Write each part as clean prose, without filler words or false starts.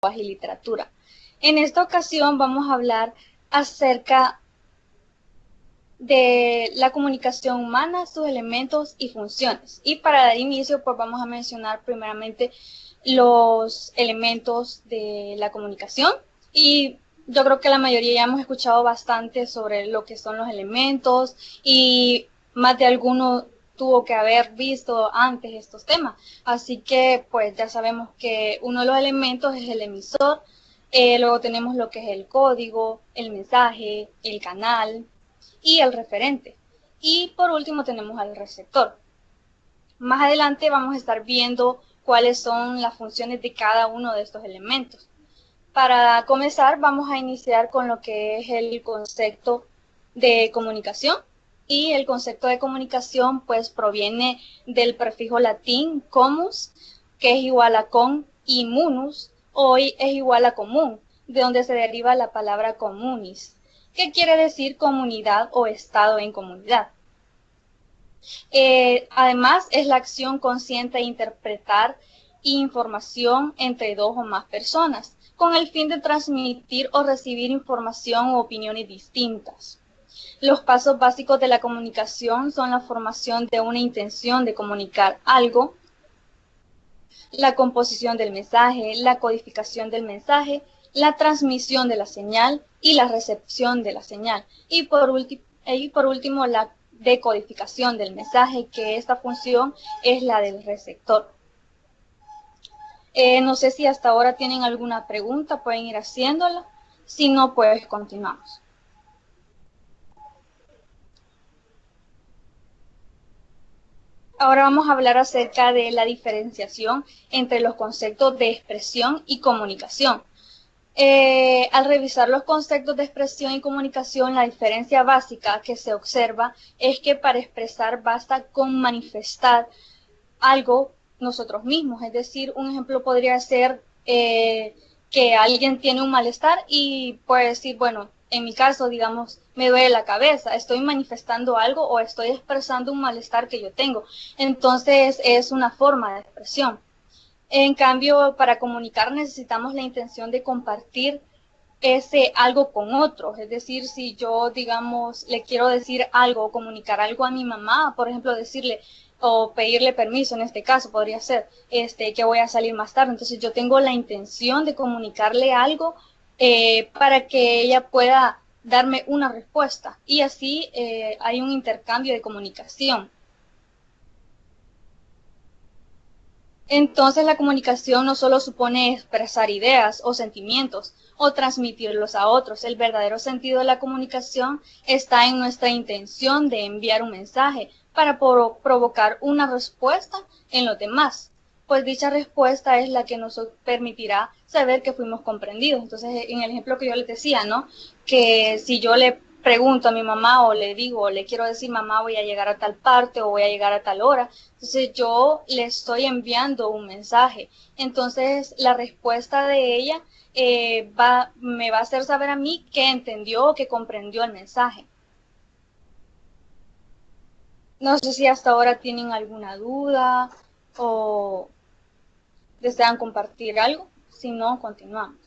lenguaje y literatura. En esta ocasión vamos a hablar acerca de la comunicación humana, sus elementos y funciones. Y para dar inicio, pues vamos a mencionar primeramente los elementos de la comunicación. Y yo creo que la mayoría ya hemos escuchado bastante sobre lo que son los elementos y más de alguno tuvo que haber visto antes estos temas. Así que pues ya sabemos que uno de los elementos es el emisor, luego tenemos lo que es el código, el mensaje, el canal y el referente. Y por último tenemos al receptor. Más adelante vamos a estar viendo cuáles son las funciones de cada uno de estos elementos. Para comenzar vamos a iniciar con lo que es el concepto de comunicación. Y el concepto de comunicación pues proviene del prefijo latín comus, que es igual a con, y munus, hoy es igual a común, de donde se deriva la palabra communis, que quiere decir comunidad o estado en comunidad. Además, es la acción consciente de interpretar información entre dos o más personas, con el fin de transmitir o recibir información u opiniones distintas. Los pasos básicos de la comunicación son la formación de una intención de comunicar algo, la composición del mensaje, la codificación del mensaje, la transmisión de la señal y la recepción de la señal. Y por último, la decodificación del mensaje, que esta función es la del receptor. No sé si hasta ahora tienen alguna pregunta, pueden ir haciéndola. Si no, pues continuamos. Ahora vamos a hablar acerca de la diferenciación entre los conceptos de expresión y comunicación. Al revisar los conceptos de expresión y comunicación, la diferencia básica que se observa es que para expresar basta con manifestar algo nosotros mismos. Es decir, un ejemplo podría ser que alguien tiene un malestar y puede decir, bueno, en mi caso, digamos, me duele la cabeza, estoy manifestando algo o estoy expresando un malestar que yo tengo. Entonces es una forma de expresión. En cambio, para comunicar necesitamos la intención de compartir ese algo con otros. Es decir, si yo, digamos, le quiero decir algo o comunicar algo a mi mamá, por ejemplo, decirle o pedirle permiso, en este caso podría ser que voy a salir más tarde. Entonces yo tengo la intención de comunicarle algo para que ella pueda darme una respuesta. Y así hay un intercambio de comunicación. Entonces la comunicación no solo supone expresar ideas o sentimientos o transmitirlos a otros. El verdadero sentido de la comunicación está en nuestra intención de enviar un mensaje para provocar una respuesta en los demás, pues dicha respuesta es la que nos permitirá saber que fuimos comprendidos. Entonces, en el ejemplo que yo les decía, ¿no? Que si yo le pregunto a mi mamá o le digo, o le quiero decir, mamá, voy a llegar a tal parte o voy a llegar a tal hora, entonces yo le estoy enviando un mensaje. Entonces, la respuesta de ella me va a hacer saber a mí que entendió o que comprendió el mensaje. No sé si hasta ahora tienen alguna duda o desean compartir algo. Si no, continuamos.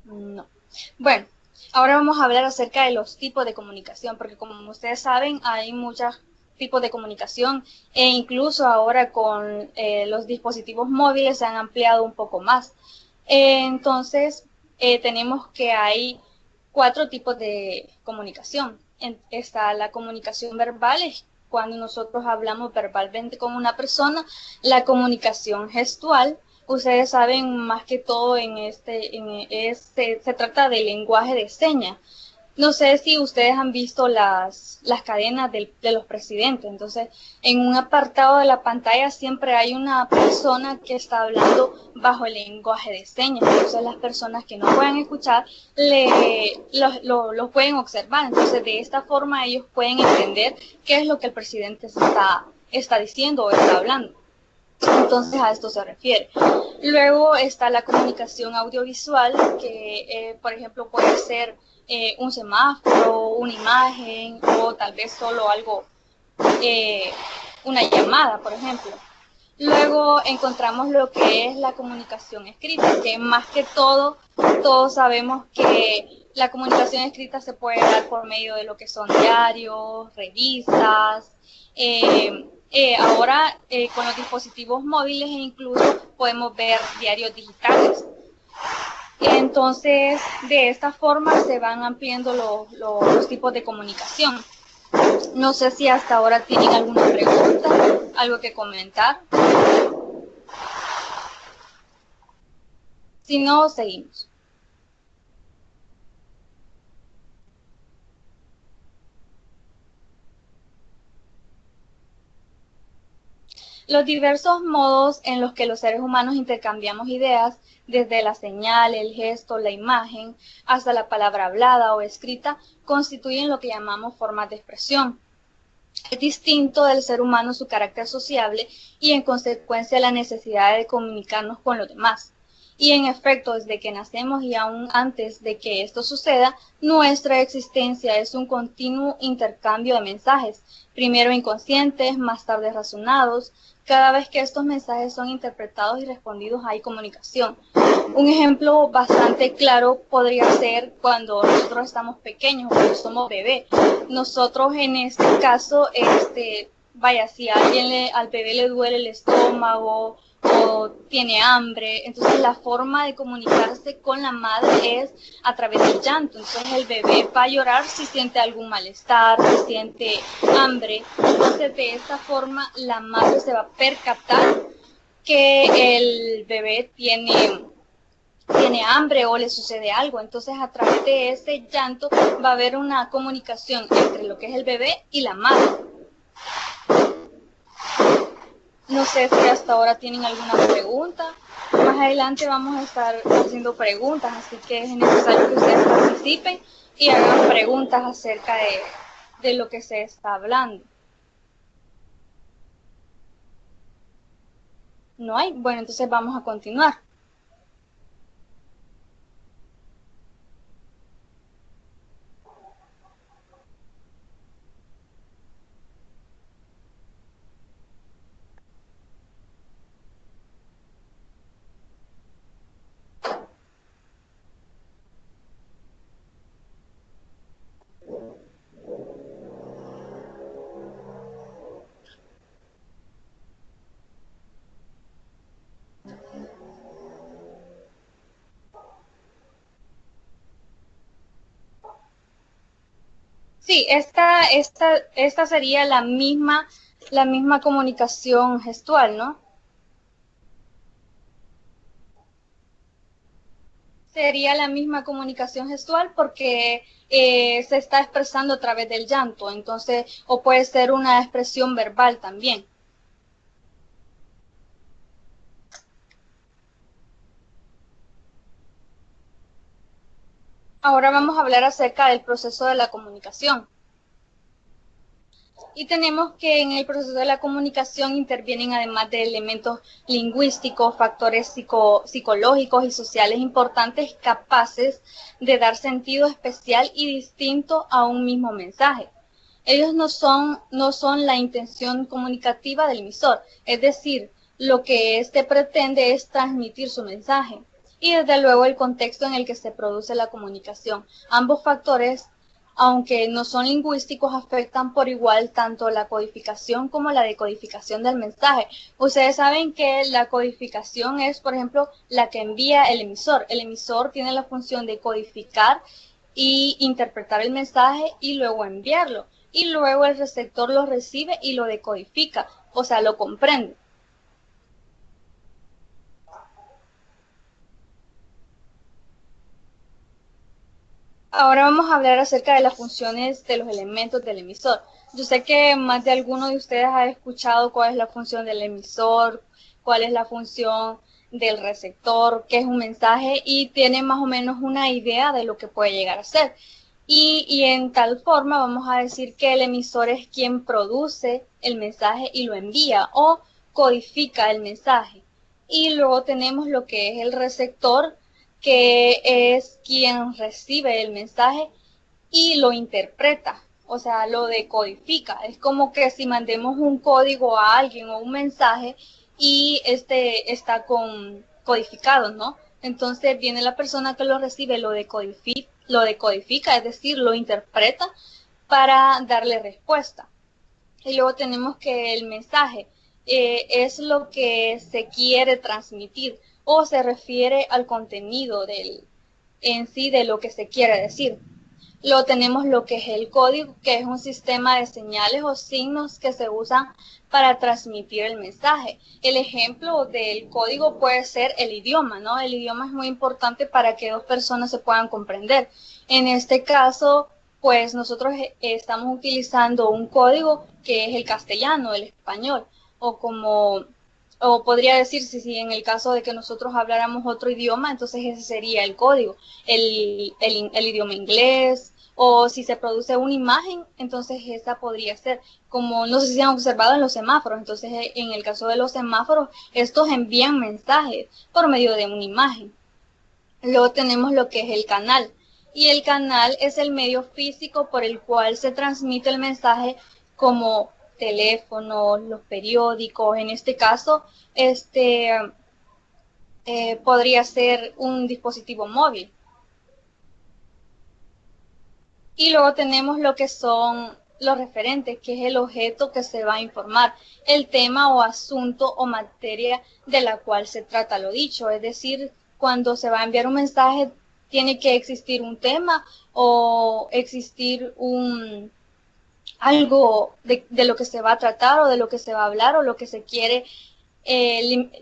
No. Bueno, ahora vamos a hablar acerca de los tipos de comunicación, porque como ustedes saben, hay muchos tipos de comunicación e incluso ahora con los dispositivos móviles se han ampliado un poco más. Entonces, tenemos que hay 4 tipos de comunicación. Está la comunicación verbal, es cuando nosotros hablamos verbalmente con una persona, la comunicación gestual. Ustedes saben más que todo se trata del lenguaje de señas. No sé si ustedes han visto las cadenas de los presidentes. Entonces, en un apartado de la pantalla siempre hay una persona que está hablando bajo el lenguaje de señas. Entonces, las personas que no pueden escuchar los pueden observar. Entonces, de esta forma ellos pueden entender qué es lo que el presidente está diciendo o está hablando. Entonces a esto se refiere. Luego está la comunicación audiovisual, que por ejemplo puede ser un semáforo, una imagen o tal vez solo algo, una llamada, por ejemplo. Luego encontramos lo que es la comunicación escrita, que más que todo, todos sabemos que la comunicación escrita se puede dar por medio de lo que son diarios, revistas. Ahora con los dispositivos móviles incluso podemos ver diarios digitales. Entonces, de esta forma se van ampliando los tipos de comunicación. No sé si hasta ahora tienen alguna pregunta, algo que comentar. Si no, seguimos. Los diversos modos en los que los seres humanos intercambiamos ideas, desde la señal, el gesto, la imagen, hasta la palabra hablada o escrita, constituyen lo que llamamos formas de expresión. Es distinto del ser humano su carácter sociable y en consecuencia la necesidad de comunicarnos con los demás. Y en efecto, desde que nacemos y aún antes de que esto suceda, nuestra existencia es un continuo intercambio de mensajes, primero inconscientes, más tarde razonados. Cada vez que estos mensajes son interpretados y respondidos hay comunicación. Un ejemplo bastante claro podría ser cuando nosotros estamos pequeños, cuando somos bebés. Nosotros en este caso, vaya, si al bebé le duele el estómago o tiene hambre, entonces la forma de comunicarse con la madre es a través del llanto. Entonces el bebé va a llorar si siente algún malestar, si siente hambre. Entonces de esta forma la madre se va a percatar que el bebé tiene hambre o le sucede algo. Entonces a través de ese llanto va a haber una comunicación entre lo que es el bebé y la madre. No sé si hasta ahora tienen alguna pregunta. Más adelante vamos a estar haciendo preguntas, así que es necesario que ustedes participen y hagan preguntas acerca de lo que se está hablando. ¿No hay? Bueno, entonces vamos a continuar. Sí, esta sería la misma comunicación gestual, ¿no? Sería la misma comunicación gestual porque se está expresando a través del llanto, entonces, o puede ser una expresión verbal también. Ahora vamos a hablar acerca del proceso de la comunicación. Y tenemos que en el proceso de la comunicación intervienen, además de elementos lingüísticos, factores psicológicos y sociales importantes capaces de dar sentido especial y distinto a un mismo mensaje. Ellos no son la intención comunicativa del emisor, es decir, lo que éste pretende es transmitir su mensaje. Y desde luego el contexto en el que se produce la comunicación. Ambos factores, aunque no son lingüísticos, afectan por igual tanto la codificación como la decodificación del mensaje. Ustedes saben que la codificación es, por ejemplo, la que envía el emisor. El emisor tiene la función de codificar y interpretar el mensaje y luego enviarlo. Y luego el receptor lo recibe y lo decodifica, o sea, lo comprende. Ahora vamos a hablar acerca de las funciones de los elementos del emisor. Yo sé que más de alguno de ustedes ha escuchado cuál es la función del emisor, cuál es la función del receptor, qué es un mensaje y tienen más o menos una idea de lo que puede llegar a ser. Y en tal forma vamos a decir que el emisor es quien produce el mensaje y lo envía o codifica el mensaje. Y luego tenemos lo que es el receptor, que es quien recibe el mensaje y lo interpreta. o sea, lo decodifica. Es como que si mandemos un código a alguien o un mensaje y este está codificado, ¿no? Entonces viene la persona que lo recibe, lo decodifica, es decir, lo interpreta para darle respuesta. Y luego tenemos que el mensaje es lo que se quiere transmitir o se refiere al contenido en sí de lo que se quiere decir. Luego tenemos lo que es el código, que es un sistema de señales o signos que se usan para transmitir el mensaje. El ejemplo del código puede ser el idioma, ¿no? El idioma es muy importante para que dos personas se puedan comprender. En este caso, pues nosotros estamos utilizando un código que es el castellano, el español, o podría decirse, si en el caso de que nosotros habláramos otro idioma, entonces ese sería el código, el idioma inglés, o si se produce una imagen, entonces esa podría ser, como no sé si han observado en los semáforos, entonces en el caso de los semáforos, estos envían mensajes por medio de una imagen. Luego tenemos lo que es el canal, y el canal es el medio físico por el cual se transmite el mensaje, como teléfonos, los periódicos, en este caso, podría ser un dispositivo móvil. Y luego tenemos lo que son los referentes, que es el objeto que se va a informar, el tema o asunto o materia de la cual se trata lo dicho. Es decir, cuando se va a enviar un mensaje, tiene que existir un tema o existir algo de lo que se va a tratar o de lo que se va a hablar o lo que se quiere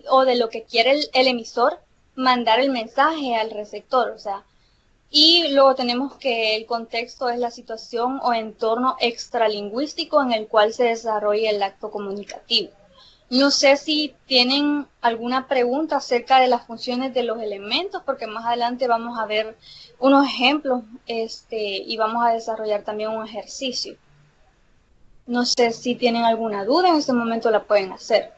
o de lo que quiere el emisor mandar el mensaje al receptor, o sea. Y luego tenemos que el contexto es la situación o entorno extralingüístico en el cual se desarrolla el acto comunicativo. No sé si tienen alguna pregunta acerca de las funciones de los elementos, porque más adelante vamos a ver unos ejemplos y vamos a desarrollar también un ejercicio. No sé si tienen alguna duda, en este momento la pueden hacer.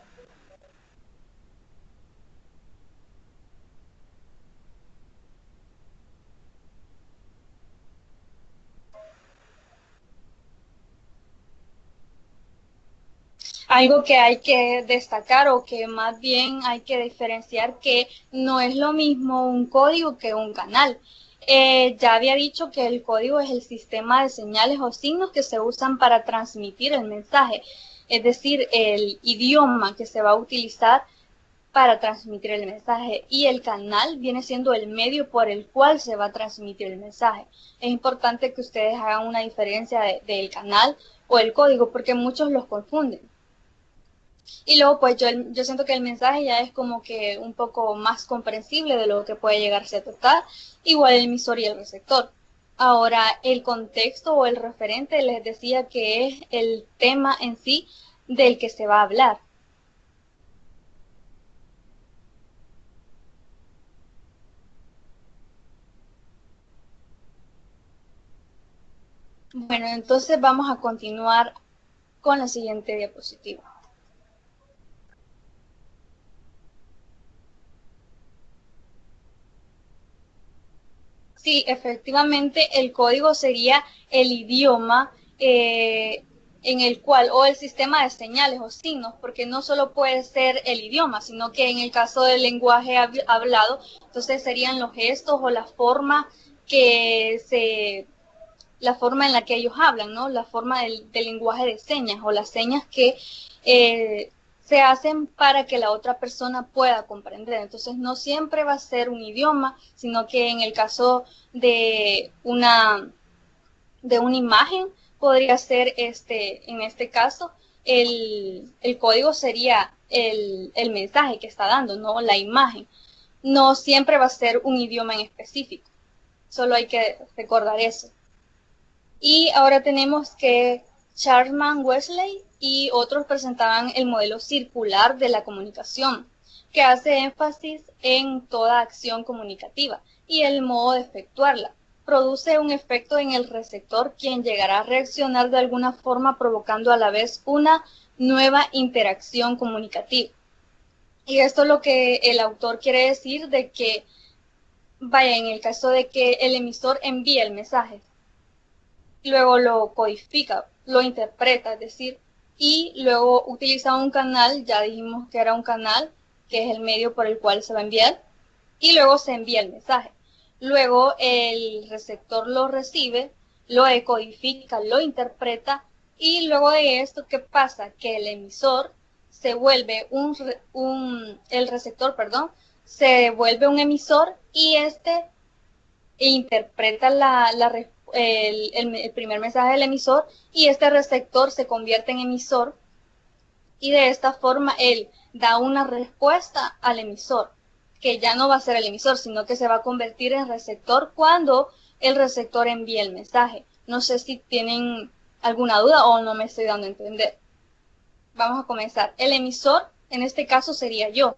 Algo que hay que destacar o que más bien hay que diferenciar, que no es lo mismo un código que un canal. Ya había dicho que el código es el sistema de señales o signos que se usan para transmitir el mensaje, es decir, el idioma que se va a utilizar para transmitir el mensaje, y el canal viene siendo el medio por el cual se va a transmitir el mensaje. Es importante que ustedes hagan una diferencia del canal o el código, porque muchos los confunden. Y luego pues yo siento que el mensaje ya es como que un poco más comprensible de lo que puede llegarse a tratar, igual el emisor y el receptor. Ahora, el contexto o el referente les decía que es el tema en sí del que se va a hablar. Bueno, entonces vamos a continuar con la siguiente diapositiva. Sí, efectivamente el código sería el idioma en el cual, o el sistema de señales o signos, porque no solo puede ser el idioma, sino que en el caso del lenguaje hablado, entonces serían los gestos o la forma la forma en la que ellos hablan, ¿no? La forma del lenguaje de señas o las señas que se hacen para que la otra persona pueda comprender. Entonces no siempre va a ser un idioma, sino que en el caso de una imagen podría ser en este caso el código sería el mensaje que está dando, no la imagen. No siempre va a ser un idioma en específico, solo hay que recordar eso. Y ahora tenemos que Charman Wesley y otros presentaban el modelo circular de la comunicación, que hace énfasis en toda acción comunicativa y el modo de efectuarla. Produce un efecto en el receptor, quien llegará a reaccionar de alguna forma, provocando a la vez una nueva interacción comunicativa. Y esto es lo que el autor quiere decir de que, vaya, en el caso de que el emisor envíe el mensaje, luego lo codifica, lo interpreta, es decir, y luego utiliza un canal, ya dijimos que era un canal, que es el medio por el cual se va a enviar, y luego se envía el mensaje. Luego el receptor lo recibe, lo decodifica, lo interpreta, y luego de esto, ¿qué pasa? Que el emisor se vuelve el receptor, perdón, se vuelve un emisor y este interpreta el primer mensaje del emisor y este receptor se convierte en emisor y de esta forma él da una respuesta al emisor, que ya no va a ser el emisor, sino que se va a convertir en receptor cuando el receptor envíe el mensaje. No sé si tienen alguna duda o no me estoy dando a entender. Vamos a comenzar. El emisor, en este caso, sería yo.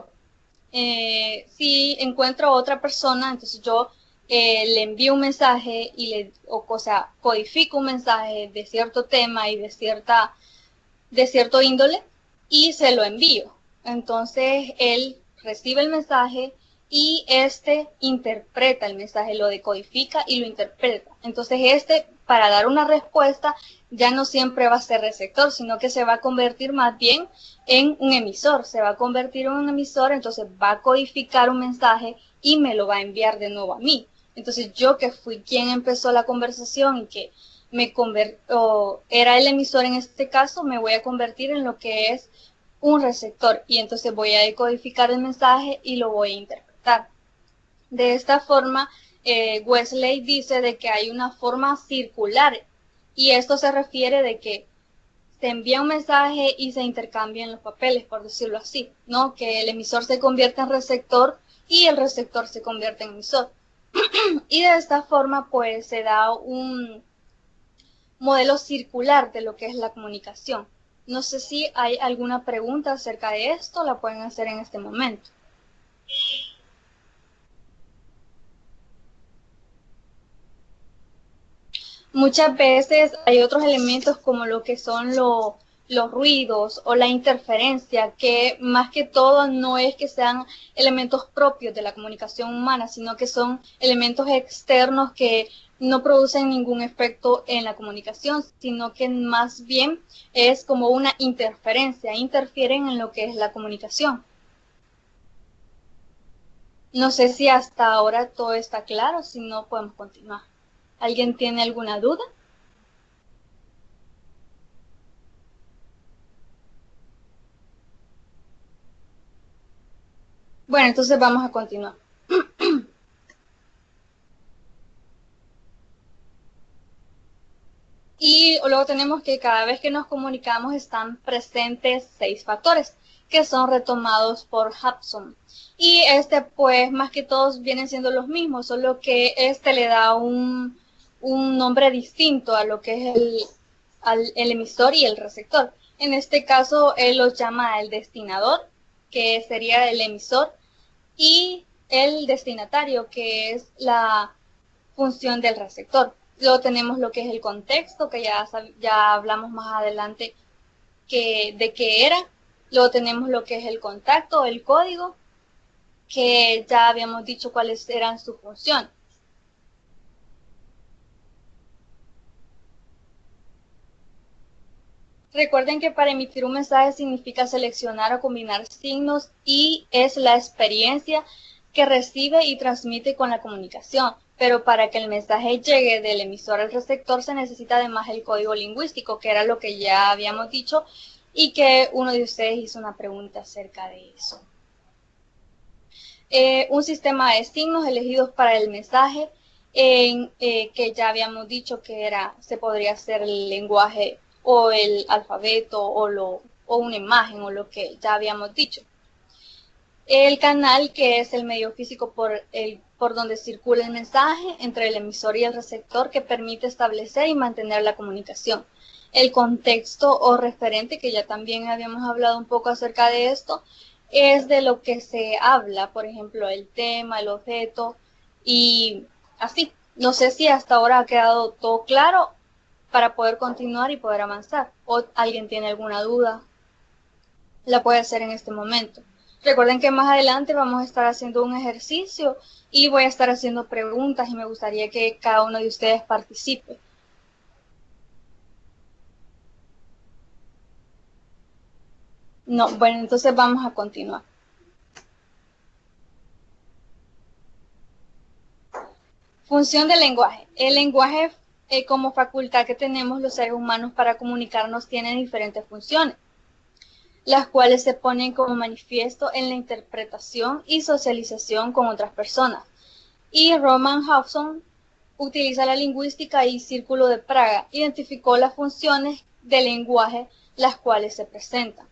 Si encuentro a otra persona, entonces yo le envío un mensaje y o sea, codifico un mensaje de cierto tema y de cierto índole y se lo envío. Entonces él recibe el mensaje y interpreta el mensaje, lo decodifica y lo interpreta. Entonces para dar una respuesta, ya no siempre va a ser receptor, sino que se va a convertir más bien en un emisor. Se va a convertir en un emisor, entonces va a codificar un mensaje y me lo va a enviar de nuevo a mí. Entonces yo, que fui quien empezó la conversación y que era el emisor en este caso, me voy a convertir en lo que es un receptor y entonces voy a decodificar el mensaje y lo voy a interpretar. De esta forma, Wesley dice de que hay una forma circular y esto se refiere de que se envía un mensaje y se intercambian los papeles, por decirlo así, ¿no? Que el emisor se convierte en receptor y el receptor se convierte en emisor. Y de esta forma, pues, se da un modelo circular de lo que es la comunicación. No sé si hay alguna pregunta acerca de esto, la pueden hacer en este momento. Muchas veces hay otros elementos como lo que son los ruidos o la interferencia, que más que todo no es que sean elementos propios de la comunicación humana, sino que son elementos externos que no producen ningún efecto en la comunicación, sino que más bien es como una interferencia, interfieren en lo que es la comunicación. No sé si hasta ahora todo está claro, si no podemos continuar. ¿Alguien tiene alguna duda? Bueno, entonces vamos a continuar. Y luego tenemos que cada vez que nos comunicamos están presentes 6 factores que son retomados por Hobson. Y pues más que todos vienen siendo los mismos, solo que le da un nombre distinto a lo que es el emisor y el receptor. En este caso él los llama el destinador, que sería el emisor, y el destinatario, que es la función del receptor. Luego tenemos lo que es el contexto, que ya hablamos más adelante de qué era. Luego tenemos lo que es el contacto, el código, que ya habíamos dicho cuáles eran sus funciones. Recuerden que para emitir un mensaje significa seleccionar o combinar signos y es la experiencia que recibe y transmite con la comunicación. Pero para que el mensaje llegue del emisor al receptor se necesita además el código lingüístico, que era lo que ya habíamos dicho y que uno de ustedes hizo una pregunta acerca de eso. Un sistema de signos elegidos para el mensaje, que ya habíamos dicho que se podría hacer el lenguaje o el alfabeto o una imagen o lo que ya habíamos dicho. El canal, que es el medio físico por donde circula el mensaje entre el emisor y el receptor, que permite establecer y mantener la comunicación. El contexto o referente, que ya también habíamos hablado un poco acerca de esto, es de lo que se habla, por ejemplo, el tema, el objeto y así. No sé si hasta ahora ha quedado todo claro para poder continuar y poder avanzar. ¿O alguien tiene alguna duda? La puede hacer en este momento. Recuerden que más adelante vamos a estar haciendo un ejercicio y voy a estar haciendo preguntas y me gustaría que cada uno de ustedes participe. No, bueno, entonces vamos a continuar. Función del lenguaje. El lenguaje como facultad que tenemos los seres humanos para comunicarnos tiene diferentes funciones, las cuales se ponen como manifiesto en la interpretación y socialización con otras personas. Y Roman Hobson utiliza la lingüística y Círculo de Praga, identificó las funciones del lenguaje, las cuales se presentan.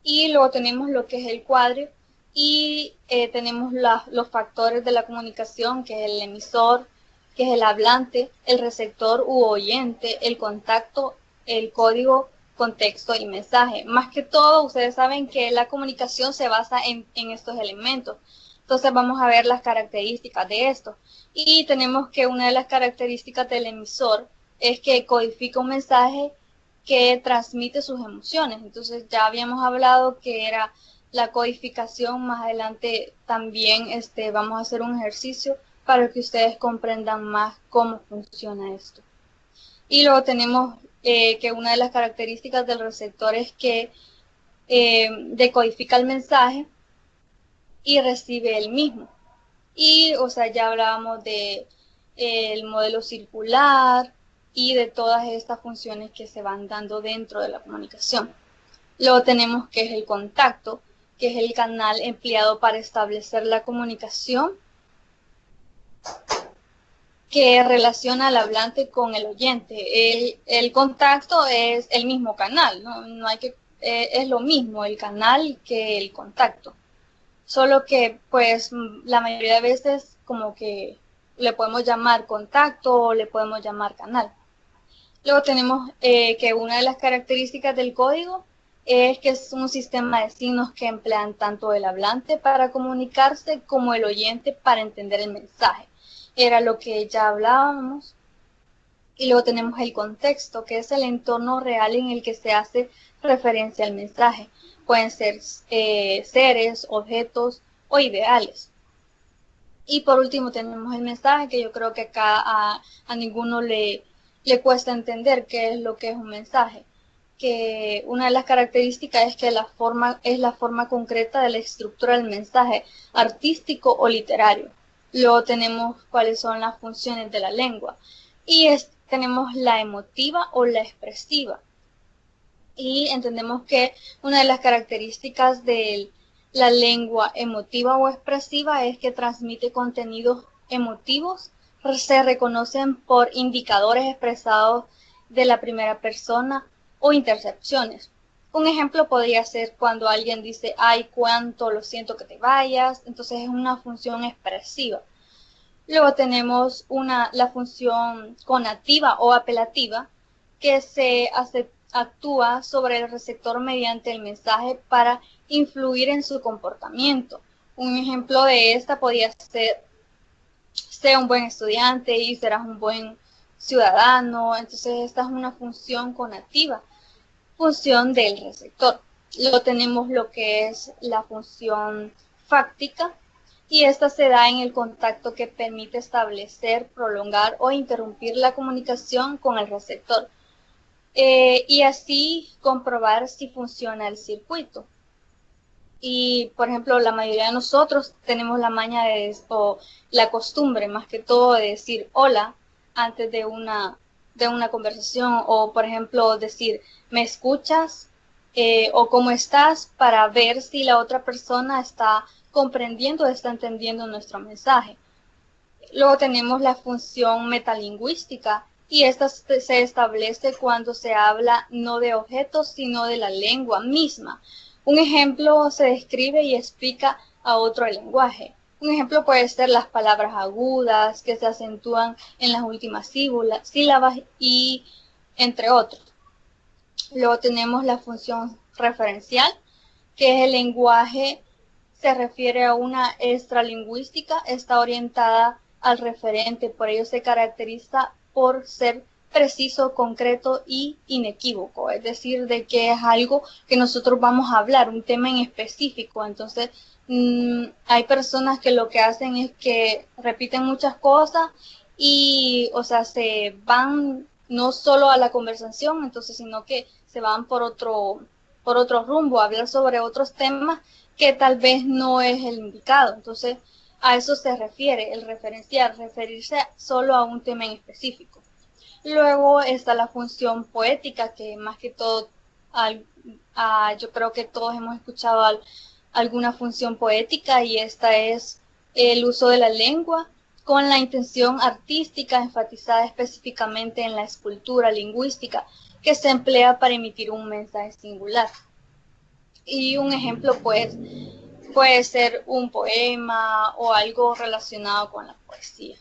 Y luego tenemos lo que es el cuadro y tenemos los factores de la comunicación, que es el emisor, que es el hablante, el receptor u oyente, el contacto, el código, contexto y mensaje. Más que todo, ustedes saben que la comunicación se basa en estos elementos. Entonces vamos a ver las características de esto. Y tenemos que una de las características del emisor es que codifica un mensaje que transmite sus emociones. Entonces ya habíamos hablado que era la codificación. Más adelante también vamos a hacer un ejercicio para que ustedes comprendan más cómo funciona esto. Y luego tenemos que una de las características del receptor es que decodifica el mensaje y recibe el mismo. Y, o sea, ya hablábamos de el modelo circular y de todas estas funciones que se van dando dentro de la comunicación. Luego tenemos que es el contacto, que es el canal empleado para establecer la comunicación que relaciona al hablante con el oyente. El contacto es el mismo canal, no hay que, es lo mismo el canal que el contacto. Solo que pues la mayoría de veces como que le podemos llamar contacto o le podemos llamar canal. Luego tenemos que una de las características del código es que es un sistema de signos que emplean tanto el hablante para comunicarse como el oyente para entender el mensaje. Era lo que ya hablábamos. Y luego tenemos el contexto, que es el entorno real en el que se hace referencia al mensaje. Pueden ser seres, objetos o ideales. Y por último tenemos el mensaje, que yo creo que acá a ninguno le cuesta entender qué es lo que es un mensaje. Que una de las características es que es la forma concreta de la estructura del mensaje, artístico o literario. Luego tenemos cuáles son las funciones de la lengua. Y tenemos la emotiva o la expresiva. Y entendemos que una de las características de la lengua emotiva o expresiva es que transmite contenidos emotivos, se reconocen por indicadores expresados de la primera persona o intercepciones. Un ejemplo podría ser cuando alguien dice, ay, cuánto, lo siento que te vayas, entonces es una función expresiva. Luego tenemos la función conativa o apelativa, que actúa sobre el receptor mediante el mensaje para influir en su comportamiento. Un ejemplo de esta podría ser, sea un buen estudiante y serás un buen ciudadano. Entonces esta es una función conativa, función del receptor. Luego tenemos lo que es la función fáctica, y esta se da en el contacto que permite establecer, prolongar o interrumpir la comunicación con el receptor. Y así comprobar si funciona el circuito. Y, por ejemplo, la mayoría de nosotros tenemos la maña o la costumbre, más que todo, de decir hola antes de una conversación, o, por ejemplo, decir, ¿me escuchas? O ¿cómo estás? Para ver si la otra persona está comprendiendo, está entendiendo nuestro mensaje. Luego tenemos la función metalingüística, y esta se establece cuando se habla no de objetos, sino de la lengua misma. Un ejemplo se describe y explica a otro el lenguaje. Un ejemplo puede ser las palabras agudas que se acentúan en las últimas sílabas y entre otros. Luego tenemos la función referencial, que es el lenguaje, se refiere a una extralingüística, está orientada al referente, por ello se caracteriza por ser preciso, concreto y inequívoco, es decir, de que es algo que nosotros vamos a hablar, un tema en específico. Entonces, hay personas que lo que hacen es que repiten muchas cosas y, o sea, se van no solo a la conversación, entonces, sino que se van por otro rumbo, a hablar sobre otros temas que tal vez no es el indicado. Entonces, a eso se refiere el referenciar, referirse solo a un tema en específico. Luego está la función poética, que más que todo, yo creo que todos hemos escuchado alguna función poética, y esta es el uso de la lengua con la intención artística enfatizada específicamente en la escultura lingüística que se emplea para emitir un mensaje singular. Y un ejemplo, pues, puede ser un poema o algo relacionado con la poesía.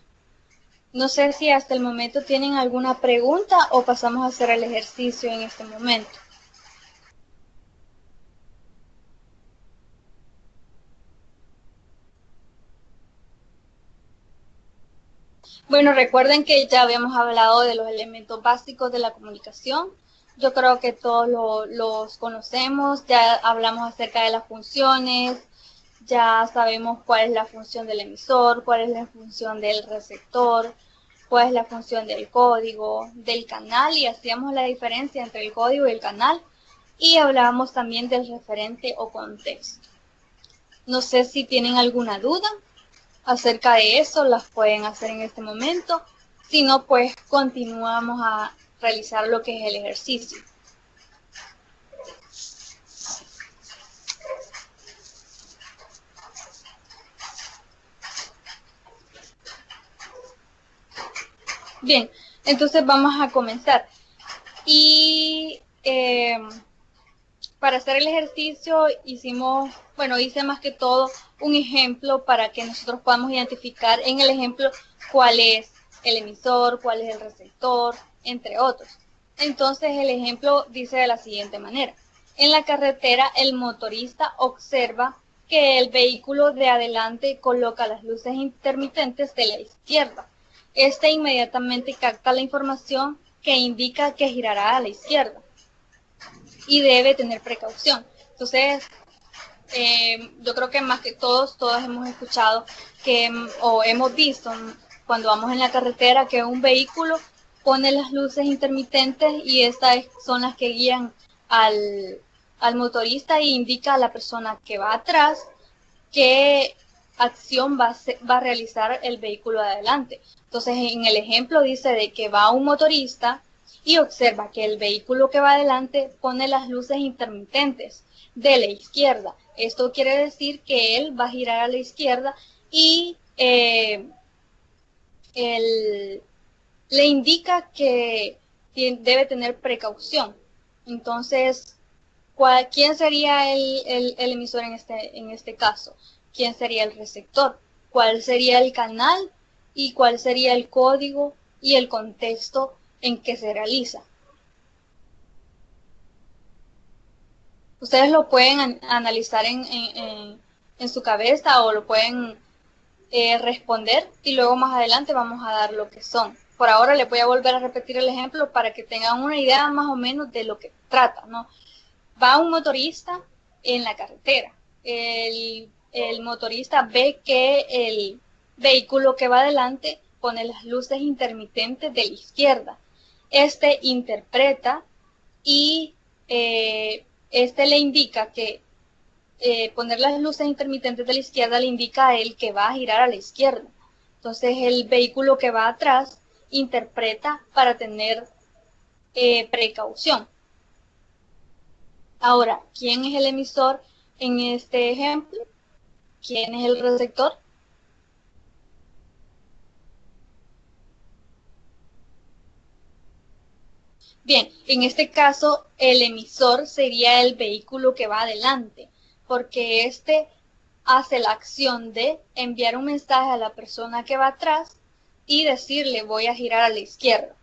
No sé si hasta el momento tienen alguna pregunta o pasamos a hacer el ejercicio en este momento. Bueno, recuerden que ya habíamos hablado de los elementos básicos de la comunicación. Yo creo que todos los conocemos, ya hablamos acerca de las funciones, ya sabemos cuál es la función del emisor, cuál es la función del receptor, cuál es la función del código, del canal, y hacíamos la diferencia entre el código y el canal, y hablábamos también del referente o contexto. No sé si tienen alguna duda acerca de eso, las pueden hacer en este momento. Si no, pues continuamos a realizar lo que es el ejercicio. Bien, entonces vamos a comenzar. Y para hacer el ejercicio hice más que todo un ejemplo para que nosotros podamos identificar en el ejemplo cuál es el emisor, cuál es el receptor, entre otros. Entonces el ejemplo dice de la siguiente manera: en la carretera el motorista observa que el vehículo de adelante coloca las luces intermitentes de la izquierda. Este inmediatamente capta la información que indica que girará a la izquierda y debe tener precaución. Entonces, yo creo que más que todos hemos escuchado o hemos visto cuando vamos en la carretera que un vehículo pone las luces intermitentes, y estas son las que guían al motorista e indica a la persona que va atrás qué acción va a realizar el vehículo de adelante. Entonces, en el ejemplo dice de que va un motorista y observa que el vehículo que va adelante pone las luces intermitentes de la izquierda. Esto quiere decir que él va a girar a la izquierda y le indica que debe tener precaución. Entonces, ¿quién sería el emisor en este caso? ¿Quién sería el receptor? ¿Cuál sería el canal? ¿Y cuál sería el código y el contexto en que se realiza? Ustedes lo pueden analizar en su cabeza, o lo pueden responder, y luego más adelante vamos a dar lo que son. Por ahora les voy a volver a repetir el ejemplo para que tengan una idea más o menos de lo que trata, ¿no? Va un motorista en la carretera. El motorista ve que el vehículo que va adelante pone las luces intermitentes de la izquierda. Este interpreta y este le indica que poner las luces intermitentes de la izquierda le indica a él que va a girar a la izquierda. Entonces el vehículo que va atrás interpreta para tener precaución. Ahora, ¿quién es el emisor en este ejemplo? ¿Quién es el receptor? Bien, en este caso el emisor sería el vehículo que va adelante, porque este hace la acción de enviar un mensaje a la persona que va atrás y decirle voy a girar a la izquierda,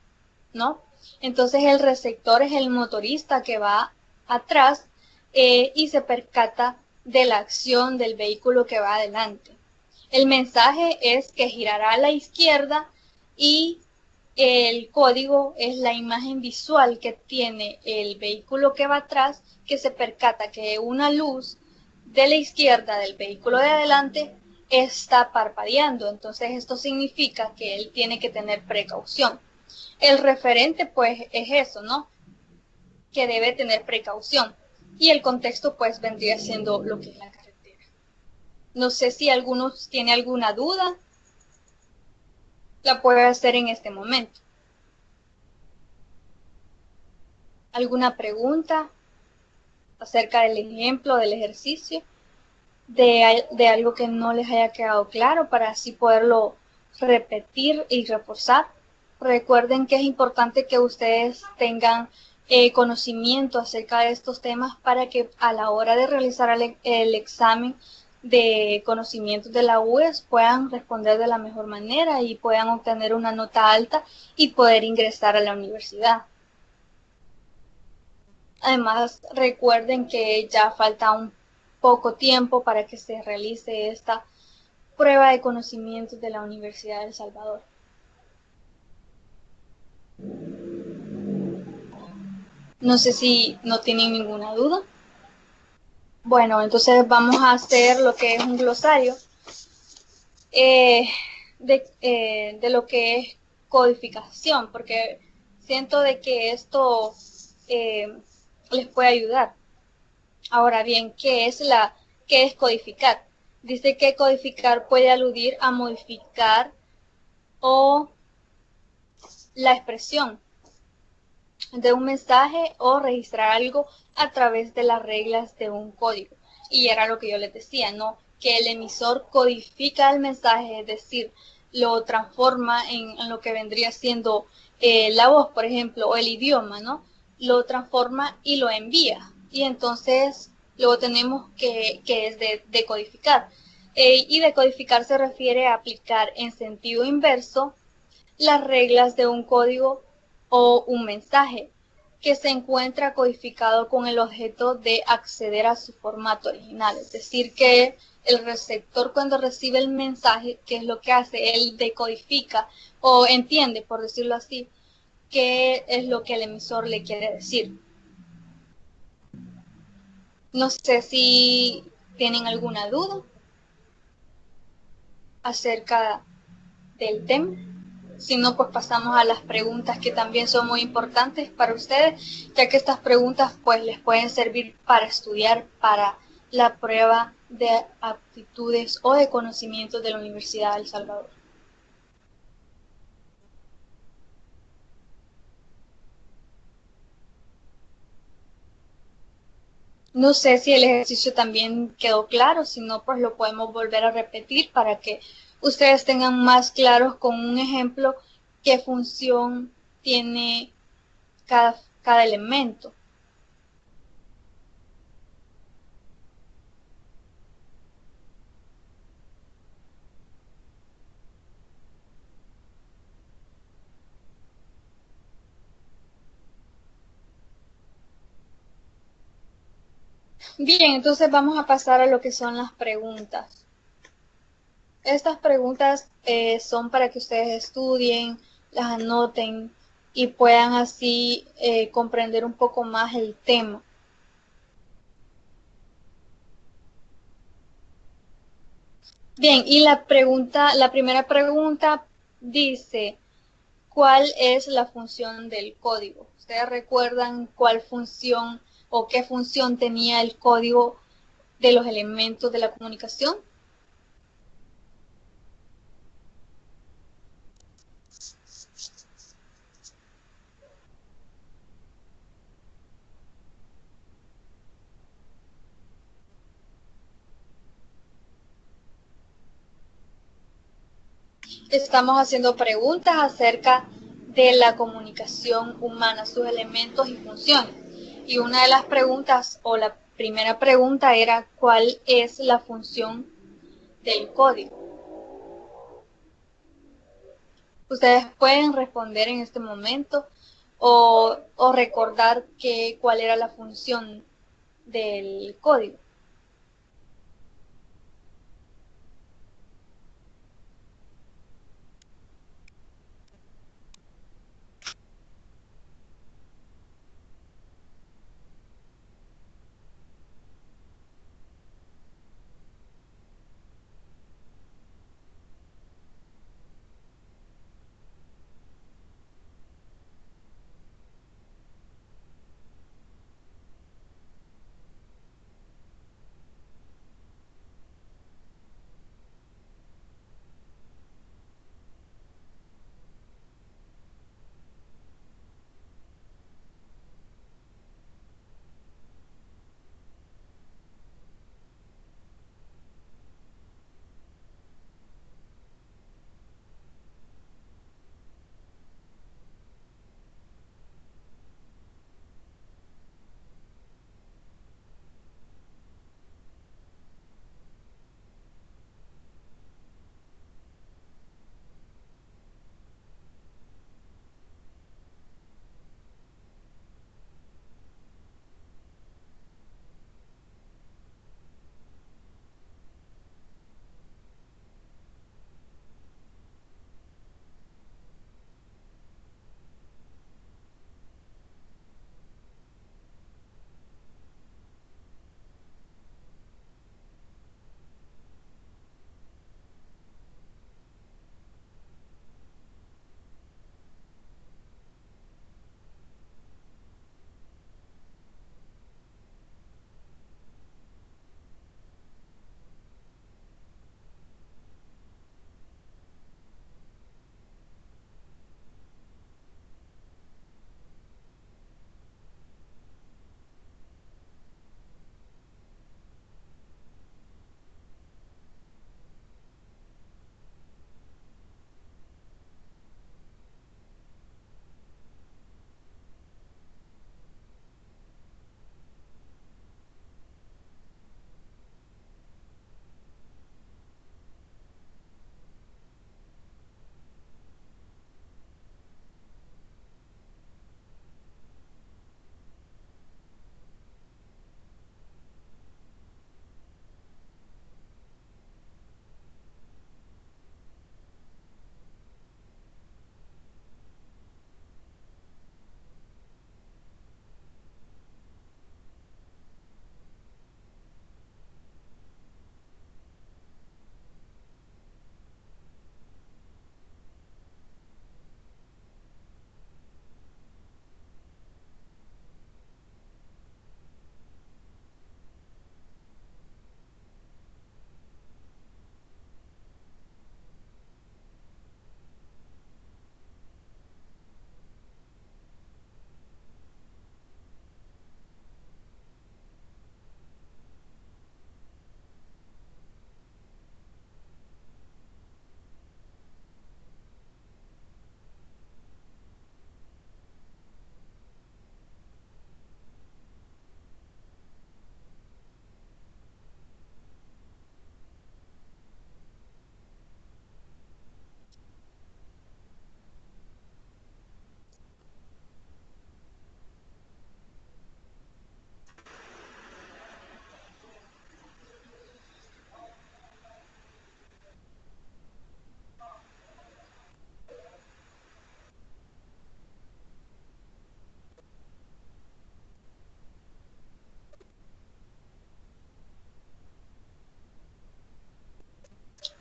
¿no? Entonces el receptor es el motorista que va atrás y se percata de la acción del vehículo que va adelante. El mensaje es que girará a la izquierda, y el código es la imagen visual que tiene el vehículo que va atrás, que se percata que una luz de la izquierda del vehículo de adelante está parpadeando. Entonces esto significa que él tiene que tener precaución. El referente pues es eso, ¿no? Que debe tener precaución. Y el contexto pues vendría siendo lo que es la carretera. No sé si alguno tiene alguna duda. La puede hacer en este momento. ¿Alguna pregunta acerca del ejemplo, del ejercicio? De algo que no les haya quedado claro para así poderlo repetir y reforzar. Recuerden que es importante que ustedes tengan conocimiento acerca de estos temas para que a la hora de realizar el examen de conocimientos de la UES puedan responder de la mejor manera y puedan obtener una nota alta y poder ingresar a la universidad. Además, recuerden que ya falta un poco tiempo para que se realice esta prueba de conocimientos de la Universidad de El Salvador. No sé si no tienen ninguna duda. Bueno, entonces vamos a hacer lo que es un glosario de lo que es codificación, porque siento de que esto les puede ayudar. Ahora bien, ¿qué es codificar? Dice que codificar puede aludir a modificar o la expresión de un mensaje o registrar algo a través de las reglas de un código. Y era lo que yo les decía, ¿no? Que el emisor codifica el mensaje, es decir, lo transforma en lo que vendría siendo la voz, por ejemplo, o el idioma, ¿no? Lo transforma y lo envía. Y entonces luego tenemos que es de codificar. Y decodificar se refiere a aplicar en sentido inverso las reglas de un código o un mensaje que se encuentra codificado con el objeto de acceder a su formato original. Es decir, que el receptor cuando recibe el mensaje, ¿qué es lo que hace? Él decodifica o entiende, por decirlo así, qué es lo que el emisor le quiere decir. No sé si tienen alguna duda acerca del tema. Si no, pues pasamos a las preguntas que también son muy importantes para ustedes, ya que estas preguntas pues les pueden servir para estudiar para la prueba de aptitudes o de conocimientos de la Universidad de El Salvador. No sé si el ejercicio también quedó claro, si no, pues lo podemos volver a repetir para que ustedes tengan más claros con un ejemplo qué función tiene cada elemento. Bien, entonces vamos a pasar a lo que son las preguntas. Estas preguntas son para que ustedes estudien, las anoten y puedan así comprender un poco más el tema. Bien, y la primera pregunta dice, ¿cuál es la función del código? ¿Ustedes recuerdan cuál función o qué función tenía el código de los elementos de la comunicación? Estamos haciendo preguntas acerca de la comunicación humana, sus elementos y funciones. Y una de las preguntas, o la primera pregunta era, ¿cuál es la función del código? Ustedes pueden responder en este momento o recordar cuál era la función del código.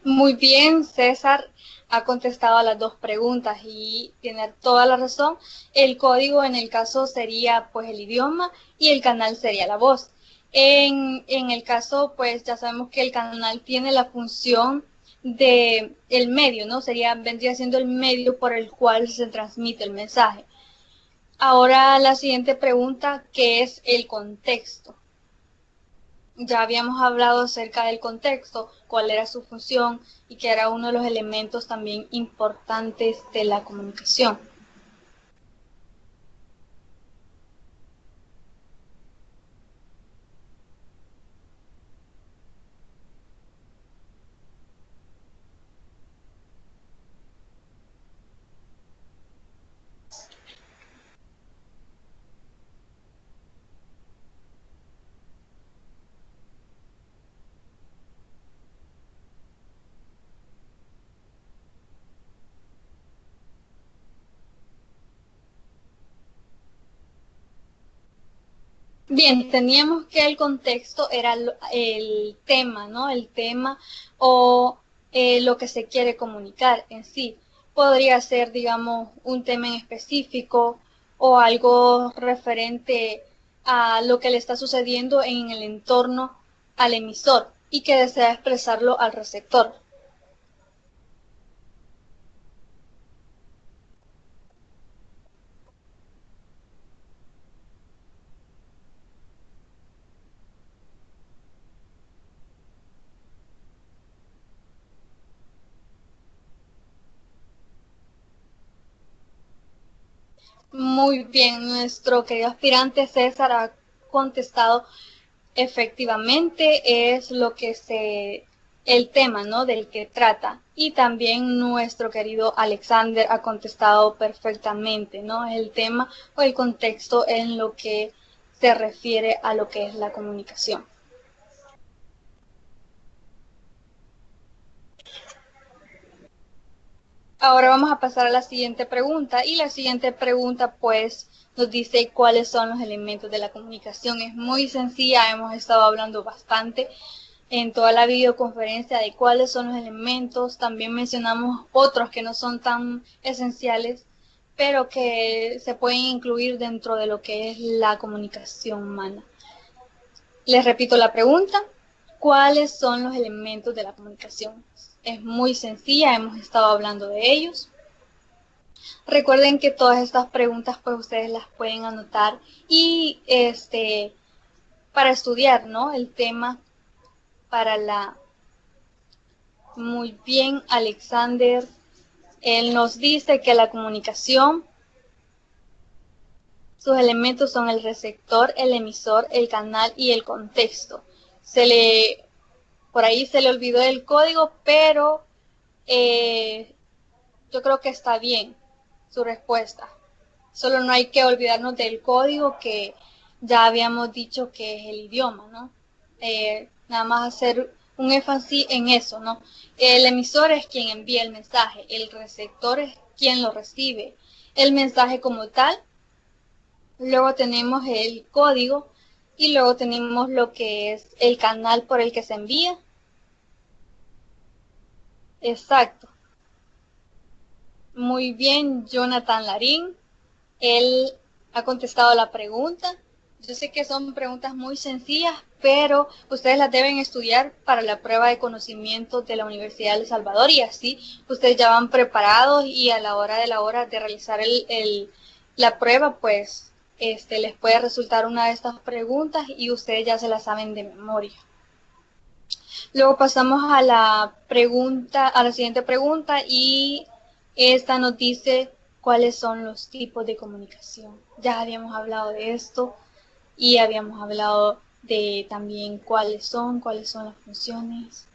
Muy bien, César ha contestado a las dos preguntas y tiene toda la razón. El código en el caso sería pues el idioma y el canal sería la voz. En el caso pues ya sabemos que el canal tiene la función de el medio, ¿no? Vendría siendo el medio por el cual se transmite el mensaje. Ahora la siguiente pregunta, ¿qué es el contexto? Ya habíamos hablado acerca del contexto, cuál era su función y que era uno de los elementos también importantes de la comunicación. Bien, teníamos que el contexto era el tema, ¿no? El tema o lo que se quiere comunicar en sí. Podría ser, digamos, un tema en específico o algo referente a lo que le está sucediendo en el entorno al emisor y que desea expresarlo al receptor. Muy bien, nuestro querido aspirante César ha contestado efectivamente, es lo que el tema, ¿no? Del que trata. Y también nuestro querido Alexander ha contestado perfectamente, ¿no? El tema o el contexto en lo que se refiere a lo que es la comunicación. Ahora vamos a pasar a la siguiente pregunta y la siguiente pregunta pues nos dice cuáles son los elementos de la comunicación. Es muy sencilla, hemos estado hablando bastante en toda la videoconferencia de cuáles son los elementos. También mencionamos otros que no son tan esenciales, pero que se pueden incluir dentro de lo que es la comunicación humana. Les repito la pregunta, ¿cuáles son los elementos de la comunicación? Es muy sencilla, hemos estado hablando de ellos. Recuerden que todas estas preguntas pues ustedes las pueden anotar y para estudiar, ¿no? El tema para la... Muy bien, Alexander. Él nos dice que la comunicación, sus elementos son el receptor, el emisor, el canal y el contexto. Por ahí se le olvidó el código, pero yo creo que está bien su respuesta. Solo no hay que olvidarnos del código que ya habíamos dicho que es el idioma, ¿no? Nada más hacer un énfasis en eso, ¿no? El emisor es quien envía el mensaje, el receptor es quien lo recibe, el mensaje como tal, luego tenemos el código y luego tenemos lo que es el canal por el que se envía. Exacto. Muy bien, Jonathan Larín. Él ha contestado la pregunta. Yo sé que son preguntas muy sencillas, pero ustedes las deben estudiar para la prueba de conocimiento de la Universidad de El Salvador y así ustedes ya van preparados y a la hora de realizar la prueba, pues les puede resultar una de estas preguntas y ustedes ya se las saben de memoria. Luego pasamos a a la siguiente pregunta y esta nos dice cuáles son los tipos de comunicación. Ya habíamos hablado de esto y habíamos hablado de también cuáles son las funciones.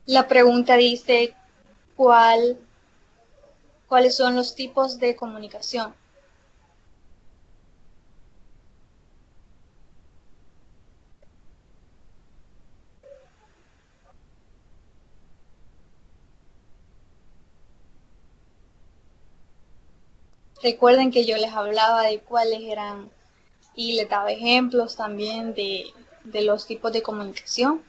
La pregunta dice cuáles son los tipos de comunicación. Recuerden que yo les hablaba de cuáles eran y les daba ejemplos también de de los tipos de comunicación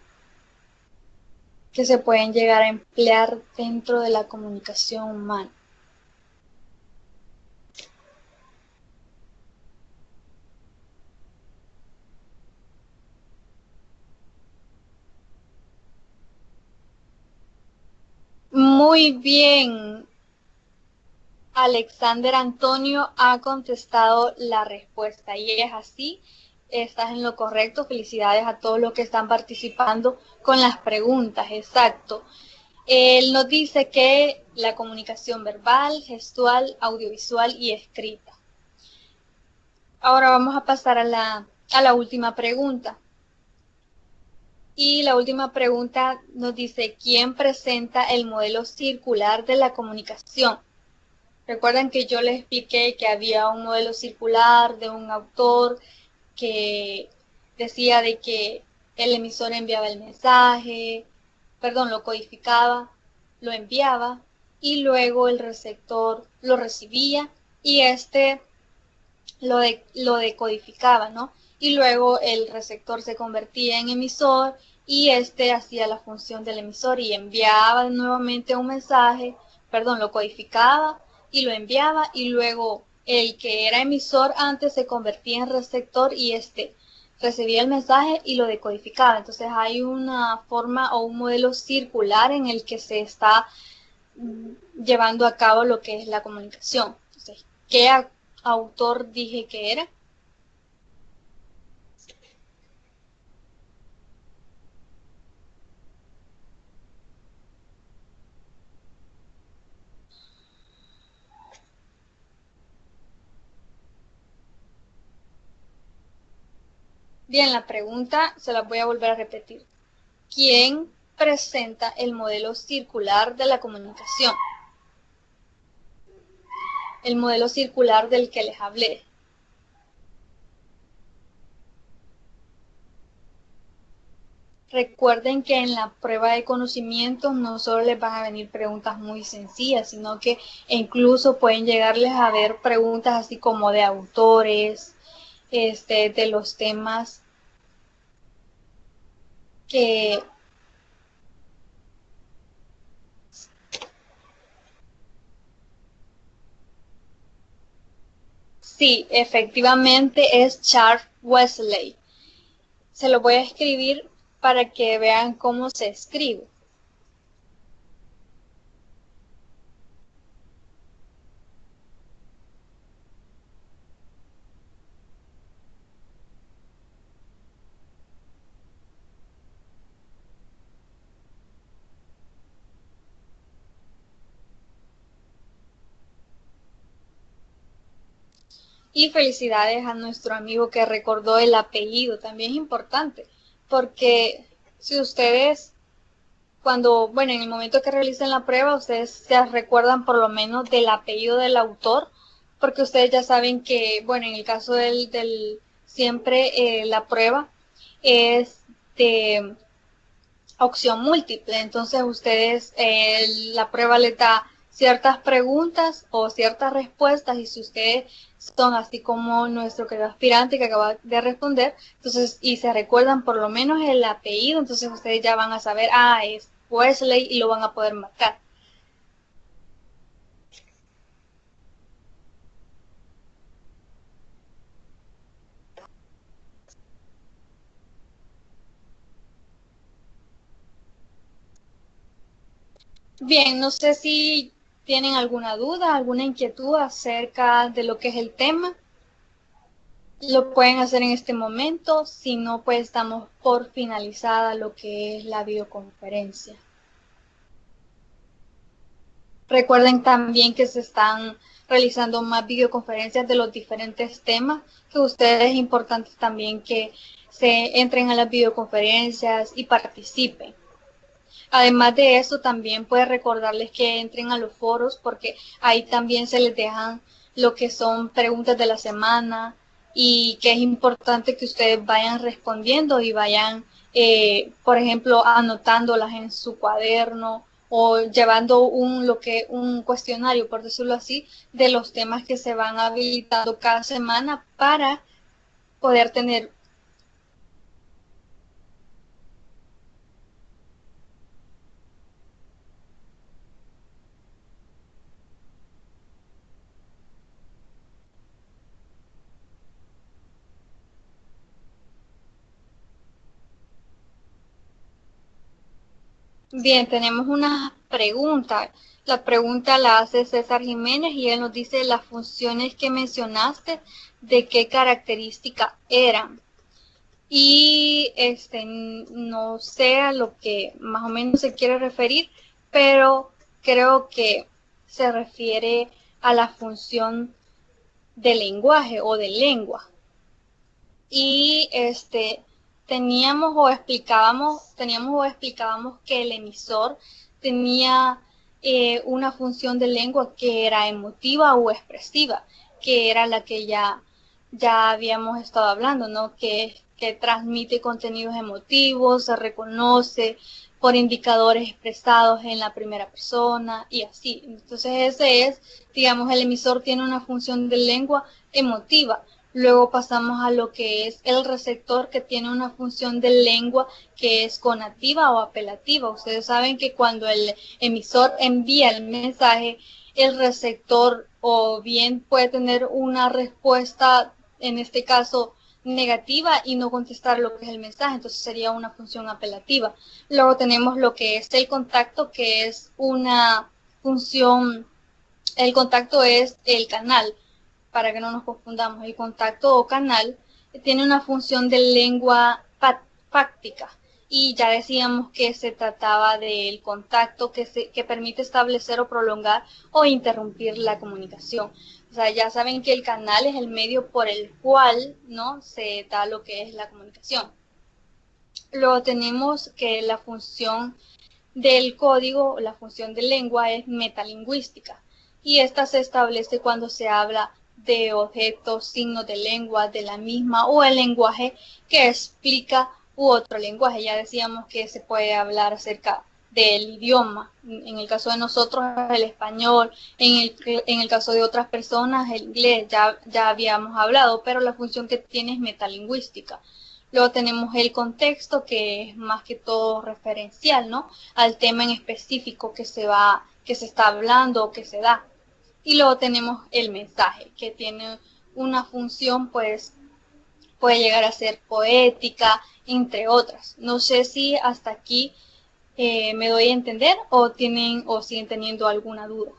que se pueden llegar a emplear dentro de la comunicación humana. Muy bien, Alexander Antonio ha contestado la respuesta y es así, estás en lo correcto. Felicidades a todos los que están participando con las preguntas, exacto. Él nos dice que la comunicación verbal, gestual, audiovisual y escrita. Ahora vamos a pasar a la última pregunta. Y la última pregunta nos dice, ¿quién presenta el modelo circular de la comunicación? Recuerden que yo les expliqué que había un modelo circular de un autor que decía de que el emisor enviaba el mensaje, lo codificaba, lo enviaba y luego el receptor lo recibía y lo decodificaba, ¿no? Y luego el receptor se convertía en emisor y hacía la función del emisor y enviaba nuevamente un mensaje, lo codificaba y lo enviaba y luego el que era emisor antes se convertía en receptor y recibía el mensaje y lo decodificaba. Entonces hay una forma o un modelo circular en el que se está llevando a cabo lo que es la comunicación. Entonces, ¿qué autor dije que era? Bien, la pregunta se la voy a volver a repetir. ¿Quién presenta el modelo circular de la comunicación? El modelo circular del que les hablé. Recuerden que en la prueba de conocimientos no solo les van a venir preguntas muy sencillas, sino que incluso pueden llegarles a ver preguntas así como de autores, de los temas que sí, efectivamente es Charles Wesley. Se lo voy a escribir para que vean cómo se escribe. Y felicidades a nuestro amigo que recordó el apellido, también es importante, porque si ustedes, en el momento que realicen la prueba, ustedes se recuerdan por lo menos del apellido del autor, porque ustedes ya saben que, en el caso siempre la prueba es de opción múltiple, entonces ustedes la prueba les da ciertas preguntas o ciertas respuestas y si ustedes son así como nuestro querido aspirante que acaba de responder, entonces y se recuerdan por lo menos el apellido, entonces ustedes ya van a saber, es Wesley y lo van a poder marcar. Bien, no sé si tienen alguna duda, alguna inquietud acerca de lo que es el tema. Lo pueden hacer en este momento, si no, pues estamos por finalizada lo que es la videoconferencia. Recuerden también que se están realizando más videoconferencias de los diferentes temas, que ustedes es importante también que se entren a las videoconferencias y participen. Además de eso, también puede recordarles que entren a los foros porque ahí también se les dejan lo que son preguntas de la semana y que es importante que ustedes vayan respondiendo y vayan, por ejemplo, anotándolas en su cuaderno o llevando un cuestionario, por decirlo así, de los temas que se van habilitando cada semana para poder tener Bien, tenemos una pregunta. La pregunta la hace César Jiménez y él nos dice las funciones que mencionaste, ¿de qué característica eran? Y no sé a lo que más o menos se quiere referir, pero creo que se refiere a la función de lenguaje o de lengua. Y teníamos o explicábamos que el emisor tenía una función de lengua que era emotiva o expresiva, que era la que ya habíamos estado hablando, ¿no? Que transmite contenidos emotivos, se reconoce por indicadores expresados en la primera persona y así. Entonces digamos, el emisor tiene una función de lengua emotiva. Luego pasamos a lo que es el receptor, que tiene una función de lengua que es conativa o apelativa. Ustedes saben que cuando el emisor envía el mensaje, el receptor o bien puede tener una respuesta, en este caso negativa, y no contestar lo que es el mensaje, entonces sería una función apelativa. Luego tenemos lo que es el contacto, que es una función, el contacto es el canal, para que no nos confundamos. El contacto o canal tiene una función de lengua fáctica, y ya decíamos que se trataba del contacto que permite establecer o prolongar o interrumpir la comunicación. O sea, ya saben que el canal es el medio por el cual, ¿no?, se da lo que es la comunicación. Luego tenemos que la función del código, la función de lengua, es metalingüística, y esta se establece cuando se habla de objetos, signos de lengua de la misma o el lenguaje que explica u otro lenguaje. Ya decíamos que se puede hablar acerca del idioma, en el caso de nosotros el español, en el caso de otras personas el inglés, ya habíamos hablado, pero la función que tiene es metalingüística. Luego tenemos el contexto, que es más que todo referencial, ¿no?, al tema en específico que se está hablando o que se da. Y luego tenemos el mensaje, que tiene una función, pues, puede llegar a ser poética, entre otras. No sé si hasta aquí me doy a entender o siguen teniendo alguna duda.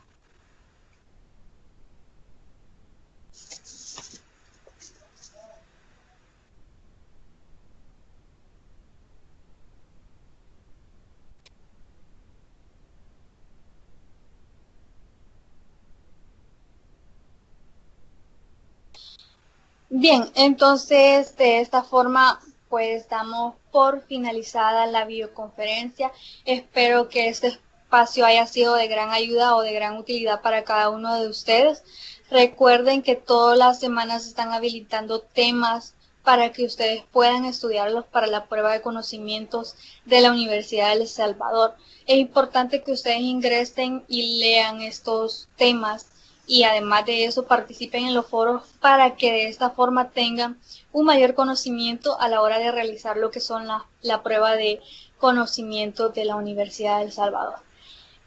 Bien, entonces de esta forma pues damos por finalizada la videoconferencia. Espero que este espacio haya sido de gran ayuda o de gran utilidad para cada uno de ustedes. Recuerden que todas las semanas se están habilitando temas para que ustedes puedan estudiarlos para la prueba de conocimientos de la Universidad de El Salvador. Es importante que ustedes ingresen y lean estos temas, y además de eso participen en los foros para que de esta forma tengan un mayor conocimiento a la hora de realizar lo que son la prueba de conocimiento de la Universidad de El Salvador.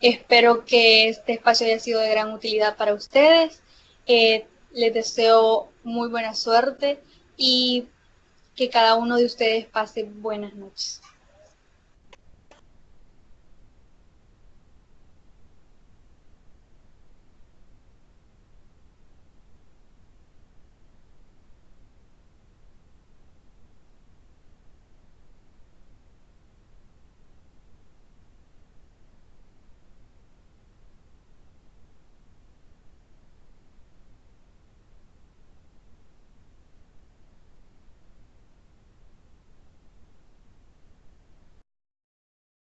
Espero que este espacio haya sido de gran utilidad para ustedes. Les deseo muy buena suerte y que cada uno de ustedes pase buenas noches.